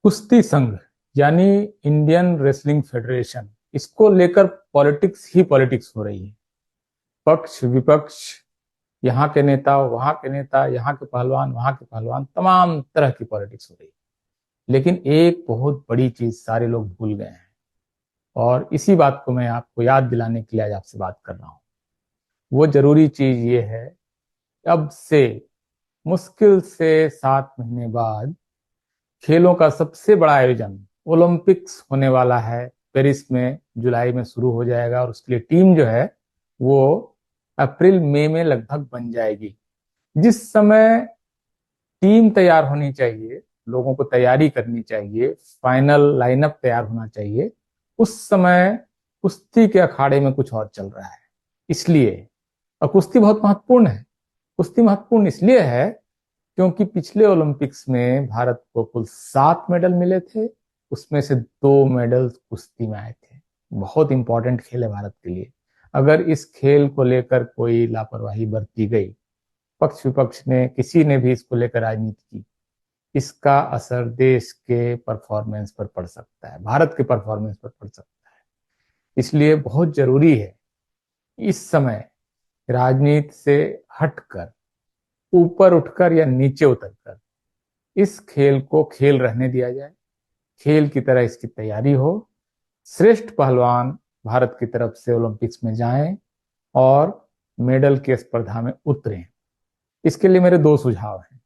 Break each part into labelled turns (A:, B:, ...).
A: कुश्ती संघ यानी इंडियन रेसलिंग फेडरेशन, इसको लेकर पॉलिटिक्स ही पॉलिटिक्स हो रही है। पक्ष विपक्ष, यहाँ के नेता वहां के नेता, यहाँ के पहलवान वहां के पहलवान, तमाम तरह की पॉलिटिक्स हो रही है। लेकिन एक बहुत बड़ी चीज सारे लोग भूल गए हैं, और इसी बात को मैं आपको याद दिलाने के लिए आज आपसे बात कर रहा हूँ। वो जरूरी चीज ये है, अब से मुश्किल से 7 महीने बाद खेलों का सबसे बड़ा आयोजन ओलंपिक्स होने वाला है। पेरिस में जुलाई में शुरू हो जाएगा, और उसके लिए टीम जो है वो अप्रैल मई में लगभग बन जाएगी। जिस समय टीम तैयार होनी चाहिए, लोगों को तैयारी करनी चाहिए, फाइनल लाइनअप तैयार होना चाहिए, उस समय कुश्ती के अखाड़े में कुछ और चल रहा है। इसलिए, और कुश्ती बहुत महत्वपूर्ण है। कुश्ती महत्वपूर्ण इसलिए है क्योंकि पिछले ओलंपिक्स में भारत को कुल 7 मेडल मिले थे, उसमें से 2 मेडल कुश्ती में आए थे। बहुत इंपॉर्टेंट खेल है भारत के लिए। अगर इस खेल को लेकर कोई लापरवाही बरती गई, पक्ष विपक्ष ने किसी ने भी इसको लेकर राजनीति की, इसका असर देश के परफॉर्मेंस पर पड़ सकता है, भारत के परफॉर्मेंस पर पड़ सकता है। इसलिए बहुत जरूरी है इस समय राजनीति से हटकर, ऊपर उठकर या नीचे उतरकर इस खेल को खेल रहने दिया जाए। खेल की तरह इसकी तैयारी हो, श्रेष्ठ पहलवान भारत की तरफ से ओलंपिक्स में जाएं और मेडल की स्पर्धा में उतरें। इसके लिए मेरे 2 सुझाव हैं।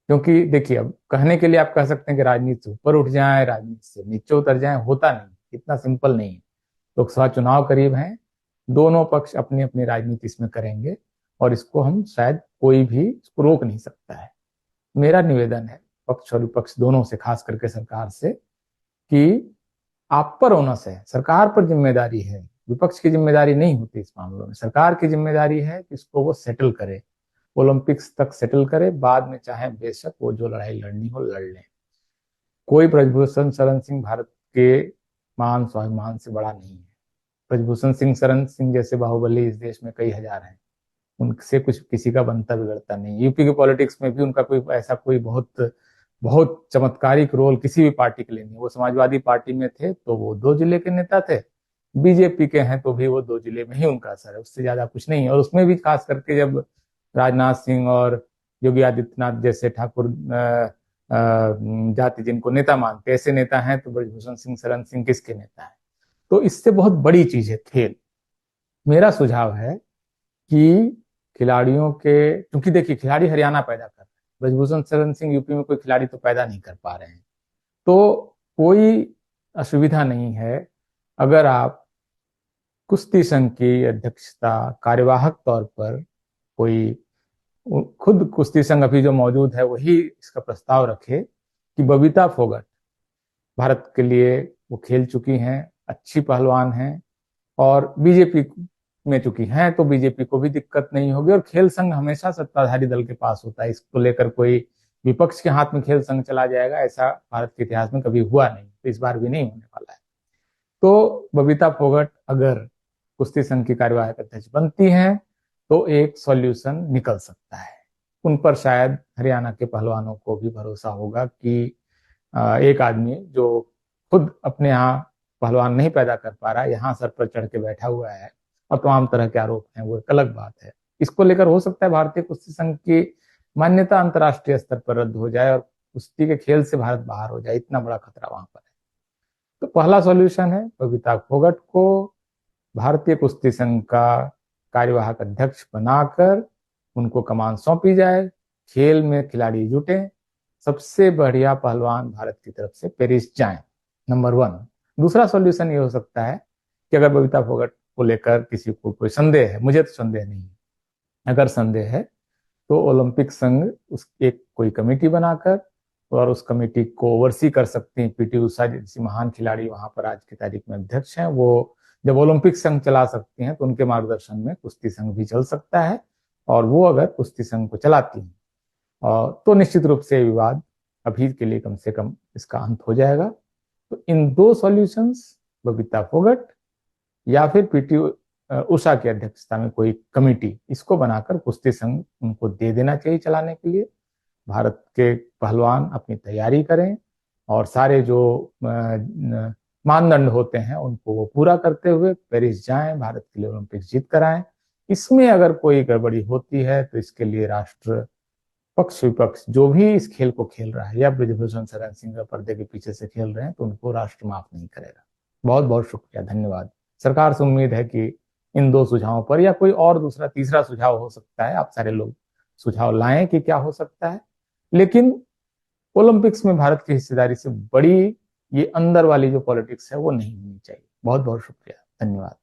A: क्योंकि देखिए, अब कहने के लिए आप कह सकते हैं कि राजनीति से ऊपर उठ जाए, राजनीति से नीचे उतर जाए, होता नहीं, इतना सिंपल नहीं है। लोकसभा चुनाव करीब हैं, दोनों पक्ष अपनी अपनी राजनीति इसमें करेंगे, और इसको हम शायद कोई भी इसको रोक नहीं सकता है। मेरा निवेदन है पक्ष और विपक्ष दोनों से, खास करके सरकार से, कि आप पर ओनस है, सरकार पर जिम्मेदारी है। विपक्ष की जिम्मेदारी नहीं होती इस मामलों में, सरकार की जिम्मेदारी है कि इसको वो सेटल करे, ओलंपिक्स तक सेटल करे। बाद में चाहे बेशक वो जो लड़ाई लड़नी हो लड़ लें। कोई ब्रजभूषण शरण सिंह भारत के मान स्वाभिमान से बड़ा नहीं है। ब्रजभूषण सिंह शरण सिंह जैसे बाहुबली इस देश में कई हजार हैं, उनसे कुछ किसी का बनता बिगड़ता नहीं। यूपी के पॉलिटिक्स में भी उनका कोई ऐसा कोई बहुत बहुत चमत्कारिक रोल किसी भी पार्टी के लिए नहीं। वो समाजवादी पार्टी में थे तो वो 2 जिले के नेता थे, बीजेपी के हैं तो भी वो 2 जिले में ही उनका असर है, उससे ज्यादा कुछ नहीं है। और उसमें भी खास करके जब राजनाथ सिंह और योगी आदित्यनाथ जैसे ठाकुर जाति जिनको नेता मानते, ऐसे नेता हैं, तो ब्रजभूषण सिंह शरण सिंह किसके नेता हैं? तो इससे बहुत बड़ी चीज है खेल। मेरा सुझाव है कि खिलाड़ियों के, क्योंकि देखिए खिलाड़ी हरियाणा पैदा कर रहे हैं, ब्रजभूषण शरण सिंह यूपी में कोई खिलाड़ी तो पैदा नहीं कर पा रहे हैं, तो कोई असुविधा नहीं है अगर आप कुश्ती संघ की अध्यक्षता कार्यवाहक तौर पर कोई, खुद कुश्ती संघ अभी जो मौजूद है वही इसका प्रस्ताव रखे कि बबीता फोगट भारत के लिए वो खेल चुकी हैं, अच्छी पहलवान हैं, और बीजेपी में चुकी हैं, तो बीजेपी को भी दिक्कत नहीं होगी। और खेल संघ हमेशा सत्ताधारी दल के पास होता है, इसको लेकर कोई विपक्ष के हाथ में खेल संघ चला जाएगा ऐसा भारत के इतिहास में कभी हुआ नहीं, तो इस बार भी नहीं होने वाला है। तो बबीता फोगट अगर कुश्ती संघ की कार्यवाहक अध्यक्ष बनती हैं तो एक सॉल्यूशन निकल सकता है। उन पर शायद हरियाणा के पहलवानों को भी भरोसा होगा कि एक आदमी जो खुद अपने यहाँ पहलवान नहीं पैदा कर पा रहा है, यहाँ सर पर चढ़ के बैठा हुआ है और तमाम तरह के आरोप हैं, वो एक अलग बात है। इसको लेकर हो सकता है भारतीय कुश्ती संघ की मान्यता अंतर्राष्ट्रीय स्तर पर रद्द हो जाए और कुश्ती के खेल से भारत बाहर हो जाए, इतना बड़ा खतरा वहां पर है। तो पहला सॉल्यूशन है बबीता फोगट को भारतीय कुश्ती संघ का कार्यवाहक अध्यक्ष बनाकर उनको कमान सौंपी जाए, खेल में खिलाड़ी जुटे, सबसे बढ़िया पहलवान भारत की तरफ से पेरिस जाएं। नंबर 1। दूसरा सॉल्यूशन ये हो सकता है कि अगर बबीता फोगट को लेकर किसी को कोई संदेह है, मुझे तो संदेह नहीं है, अगर संदेह है तो ओलंपिक संघ उस एक कोई कमेटी बनाकर, और उस कमेटी को ओवरसी कर सकती हैं पीटी उषा जैसी महान खिलाड़ी, वहां पर आज की तारीख में अध्यक्ष हैं। वो जब ओलंपिक संघ चला सकती हैं तो उनके मार्गदर्शन में कुश्ती संघ भी चल सकता है, और वो अगर कुश्ती संघ को चलाती हैं तो निश्चित रूप से विवाद अभी के लिए कम से कम इसका अंत हो जाएगा। तो इन 2 सॉल्यूशंस, बबीता फोगट या फिर पीटी उषा की अध्यक्षता में कोई कमेटी, इसको बनाकर कुश्ती संघ उनको दे देना चाहिए चलाने के लिए। भारत के पहलवान अपनी तैयारी करें और सारे जो मानदंड होते हैं उनको वो पूरा करते हुए पेरिस जाएं, भारत के लिए ओलंपिक जीत कर आएं। इसमें अगर कोई गड़बड़ी होती है तो इसके लिए राष्ट्र पक्ष विपक्ष जो भी इस खेल को खेल रहा है या ब्रिजभूषण शरण सिंह का पर्दे के पीछे से खेल रहे हैं तो उनको राष्ट्र माफ नहीं करेगा। बहुत बहुत शुक्रिया, धन्यवाद। सरकार से उम्मीद है कि इन दो सुझावों पर या कोई और दूसरा तीसरा सुझाव हो सकता है, आप सारे लोग सुझाव लाएं कि क्या हो सकता है, लेकिन ओलंपिक्स में भारत की हिस्सेदारी से बड़ी ये अंदर वाली जो पॉलिटिक्स है वो नहीं होनी चाहिए। बहुत बहुत शुक्रिया, धन्यवाद।